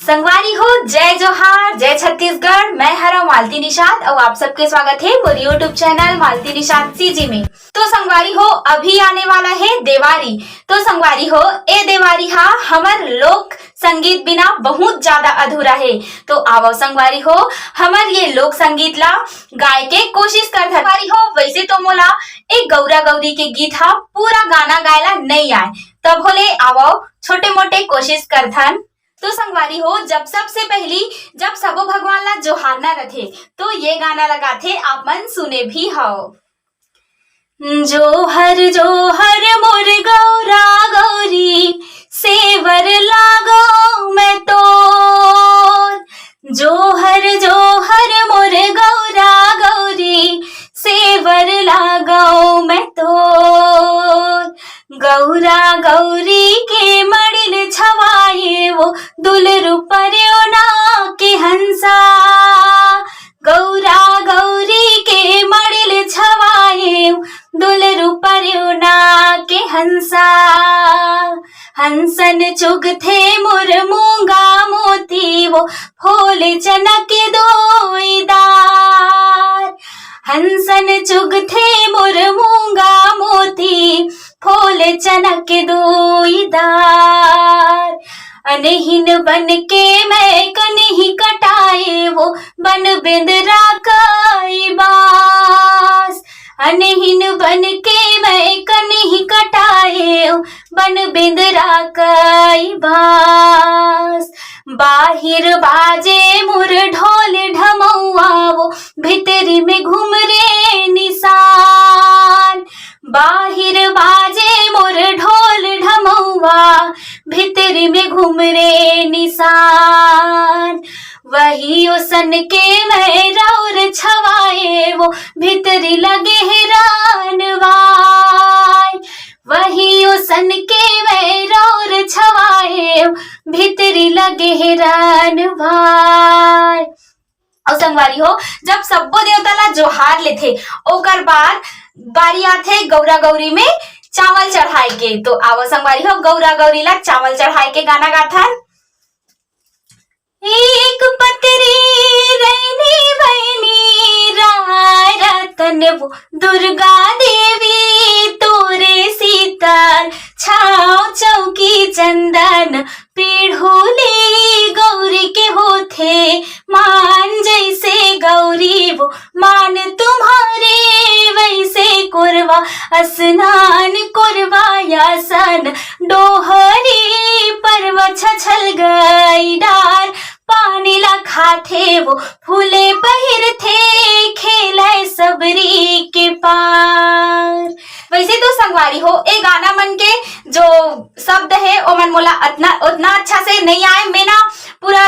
संगवारी हो, जय जोहार, जय छत्तीसगढ़। मैं हरा मालती निषाद और आप सबके स्वागत है मेरे यूट्यूब चैनल मालती निषाद सीजी में। तो संगवारी हो, अभी आने वाला है देवारी। तो संगवारी हो, ए देवारी हा हमर लोक संगीत बिना बहुत ज्यादा अधूरा है। तो आओ संगवारी हो, हमर ये लोक संगीत ला गाय के कोशिश कर संगवारी हो। वैसे तो मोला एक गौरा गौरी के गीत हा पूरा गाना गायला नहीं आए, तब होले आओ छोटे मोटे कोशिश करथन। तो संगवारी हो, जब सबसे पहली जब सबो भगवान ला जोहारना रथे तो ये गाना लगाथे, आप मन सुने भी हो। जोहर जोहर मोर गौरा गौरी सेवर लागो मैं तोर। जोहर जोहर मोर गौरा गौरी सेवर लागो मैं तोर। गौरा गौरी के मड़िल छवाए वो दुलरु पर्योना के हंसा। गौरा गौरी के मड़िल छवाए दुलरु पर्योना के हंसा। हंसन चुग थे मोर मूंगा मोती वो फूल चनक दोईदार। हंसन चुग थे मोर मूंगा मोती फूल चनक दोईदार। अनहीन बन के मैं कन्ही कटाए वो बन बिंदरा कई बास। अनहीन बन के मैं कन्ही कटाए बन बिंदरा कई बास। बाहिर बाजे मुर ढोल ढमौआ वो भीतरी में घूम रे निशान। बाहिर बाजे मोर ढोल ढमौआ भीतरी में घूम रे निशान। वही ओसन के मैं रौर छवाए वो भीतरी लगे हैरान वाय। वही ओसन के मैं रौर छवाए भीतरी लगे हैरान वाय। और संगवारी हो, जब सब्बो देवता ला जोहार लेथे ओकर बाद बारी आथे गौरा गौरी में चावल चढ़ाए के। तो आओ संगवारी हो, गौरा गौरी ला चावल चढ़ाए के गाना गाथन। एक पतरी रैनी बहनी राय रतन वो दुर्गा देवी तोरे सीतल छाव चौकी चंदन पीढ़ोली गौरी के होथे मान। जैसे गौरी वो मान तुम्हारे वैसे कुरवा स्नान कुरवा यासन डोहरी परवा छछल गई डार। पानी ला खाथे वो फूले पहिर थे खेले सबरी के पार। वैसे तो संगवारी हो, ए गाना मन के जो शब्द है ओ मन मोला उतना अच्छा से नहीं आए। मैं ना पूरा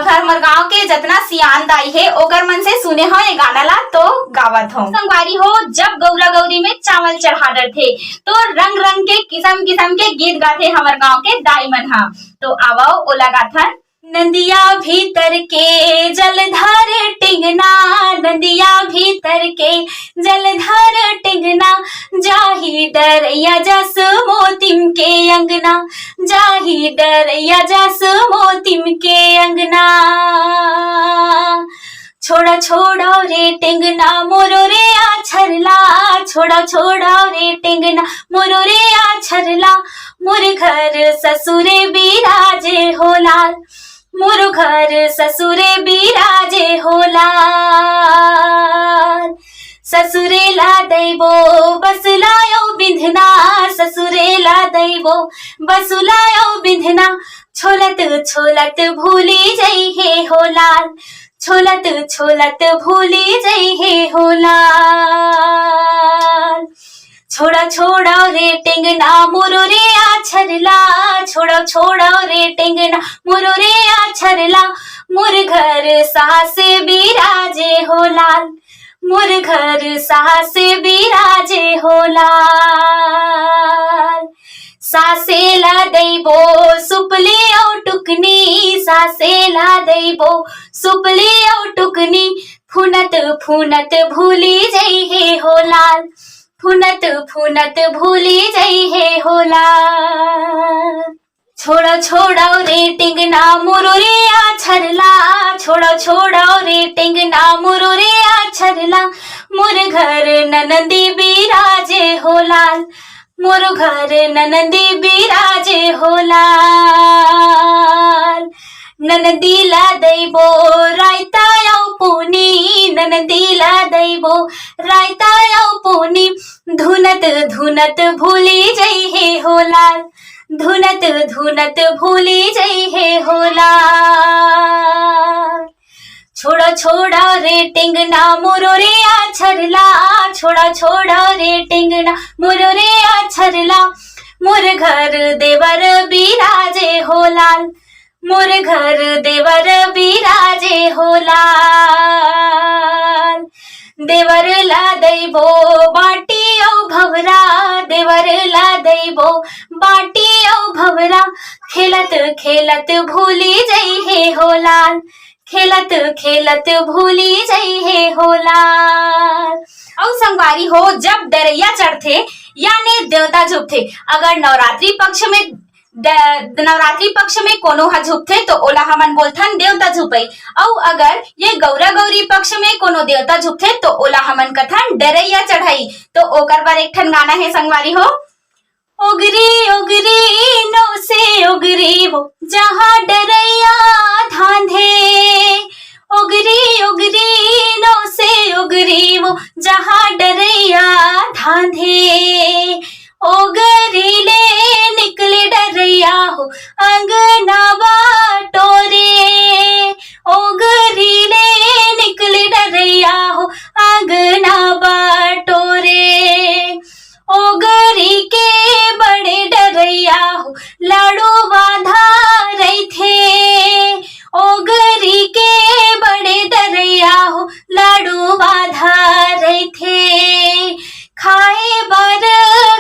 हमर गांव के जितना सियान दाई है ओकर मन से सुने हो ये गाना ला तो गावत हो। संगवारी हो, जब गौरा गौरी में चावल चढ़ा थे तो रंग रंग के किस्म किस्म के गीत गाथे हमर गांव के दाई मन हा। तो आवो ओला गाथन। नदिया भीतर के जलधर टिंगना, नदिया भीतर के जलधर टिंगना, जाही डरैया जस मोतिम के अंगना, जाही डरैया जस मोतिम के अंगना। छोड़ा छोड़ा रे टिंगना मोरो रे आछरला, छोड़ा छोड़ा रे टिंगना मोरो रे आछरला। मोर घर ससुरे बिराजे हो लाल, मोर घर ससुरे बिराजे हो लाल। ससुरे ला दैबो बसुलायो बिंधना, ससुरे ला दैबो बसुलायो बिंधना। छोलत छोलत भूली जई हे हो लाल, छोलत छोलत भूली जई हे हो लाल। छोड़ा छोड़ा रे टेंगना मोरो रे आछरला, छोड़ा छोड़ा रे टेंगना मोरो रे आछरला। मोर घर सासे बिराजे हो लाल, मोर घर सासे बिराजे हो लाल। सासे ला दैबो सुपली औ टुकनी, सासे ला दैबो सुपली औ टुकनी। फुनत फुनत भूली जई हे हो लाल, फुनत फुनत भूली जई हे हो लाल। छोड़ा छोड़ा रे टिंगना मोरो रे आछरला छोड़ो छोड़ो रे टेंगना मोरो रे आछरला मोर घर ननदी बिराजे हो लाल मोरो घर ननदी बिराजे हो लाल ननदीला दैबो रायतायाव पोनी ननदीला दैबो रायतायाव पोनी धुनत धुनत भूली जई हे हो लाल धुनत धुनत भूली जई हे हो लाल छोड़ा छोड़ा रे टेंगना मोरो रे आछरला छोड़ा छोड़ा रे टेंगना मोरो रे आछरला मोर घर देवर बिराजे हो लाल मोर घर देवर बिराजे हो लाल देवर ला दैबो बाटी औ भवरा देवर ला दैबो बाटी औ भवरा खेलत खेलत भूली जई हे हो लाल खेलत खेलत भूली जई हे हो लाल। और संगवारी हो जब डरैया चढ़थे यानी देवता झुकथे अगर नवरात्रि पक्ष में कोनो हा झुकथे तो ओला हमन बोलथन देवता झुपई और अगर ये गौरा गौरी पक्ष में कोनो देवता झुकथे तो ओला हमन कथन डरैया चढ़ाई। तो ओकर बर एक ठन गाना है संगवारी हो उगरी उगरी नो से उगरी वो जहाँ डरैया धांधे उगरी उगरी नो से उगरी वो जहाँ डरैया धांधे ओगरीले निकले डरैया हो अंगना बाटोरे ओगरीले निकले डरैया हो अंगना बाटोरे ओगरी के बड़े डरैया हो लाडू बाधा रही थे ओगरी के बड़े डरैया हो लाडू बाधा रही थे खाए बर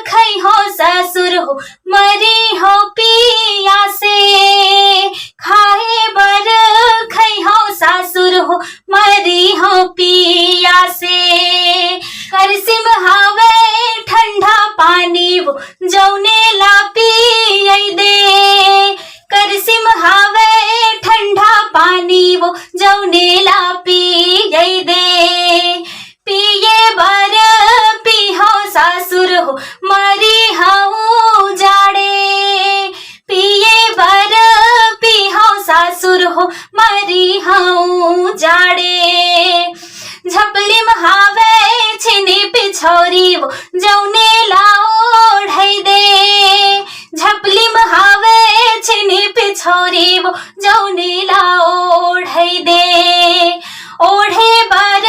खई हो ससुर हो मरी हो पिया से खाए बर खई हो ससुर हो मरी हो पिया से करसिम हावे ठंडा पानी वो जौने ला पियई दे करसिम हावे ठंडा पानी वो जौने ला पियई दे पिए बर पीहो सासुर हो मरी हाऊ जाड़े पिए बर पीहो सासुर हो मरी हाऊ जाड़े झपली महावे छिनी पिछोरी वो जौने लाओ ढई दे झपली महावे छिनी पिछोरी वो जौने लाओ ढई दे ओढ़े बर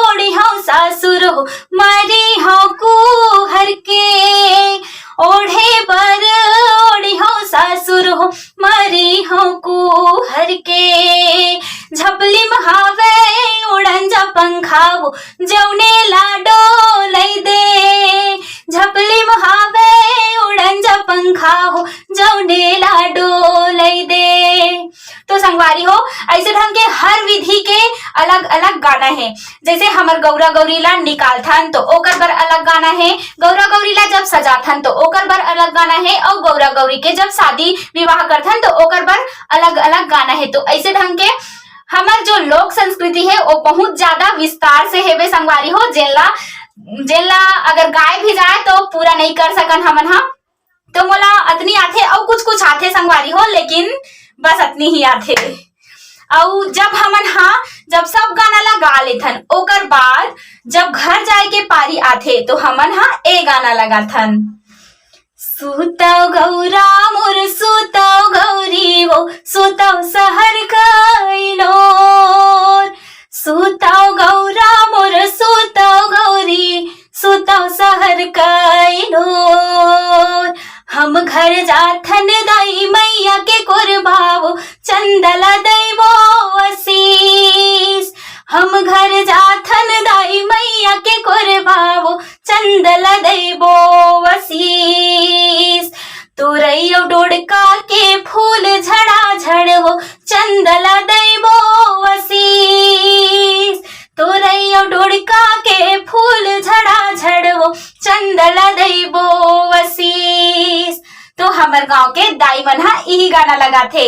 ओढ़ी हो सासुर हो मरी हो कुहर के ओढ़े बर ओढ़ी हो सासुर हो मरी हो कुहर के झपली महावे उड़न जा पंखा वो जौने लाडो लई दे झपली महावे उड़न जा पंखा हो जौने लाडो लई दे। तो संगवारी हो ऐसे ढंग के हर विधि के अलग अलग गाना है जैसे हमर गौरा गौरीला निकालथन तो ओकर बर अलग गाना है गौरा गौरीला जब सजाथन तो ओकर बर अलग गाना है और गौरा गौरी के जब शादी विवाह करथन तो ओकर बर अलग अलग गाना है। तो ऐसे ढंग के हमार जो लोक संस्कृति है वो बहुत ज्यादा विस्तार से है संगवारी हो जेला अगर गाय भी जाए तो पूरा नहीं कर सकन हमन हा तो मोला अतनी आथे और कुछ आथे संगवारी हो लेकिन बस अतनी ही आथे। और जब हमन जब सब गाना ला गा लेथन ओकर बाद जब घर जाए के पारी आथे तो हमन ए गाना लगाथन सुतौ गौरा मोर सुतौ गौरी वो सुतौ सहर कैलोर सुतौ गौरा मोर सुतौ गौरी सुतौ सहर कैलोर हम घर जाथन दाई मैया के कुरबावो चंदला दैबो आशीष हम घर जाथन दाई मैया के कुरबावो चंदला दैबो आशीष तुरैयो डोडका के फूल झड़ा झड़वो चंदला दैबो आशीष तुरैयो डोडका के फूल झड़ा झड़वो चंदला दैबो आशीष। तो हमर गांव के दाई मन ई गाना लगाथे।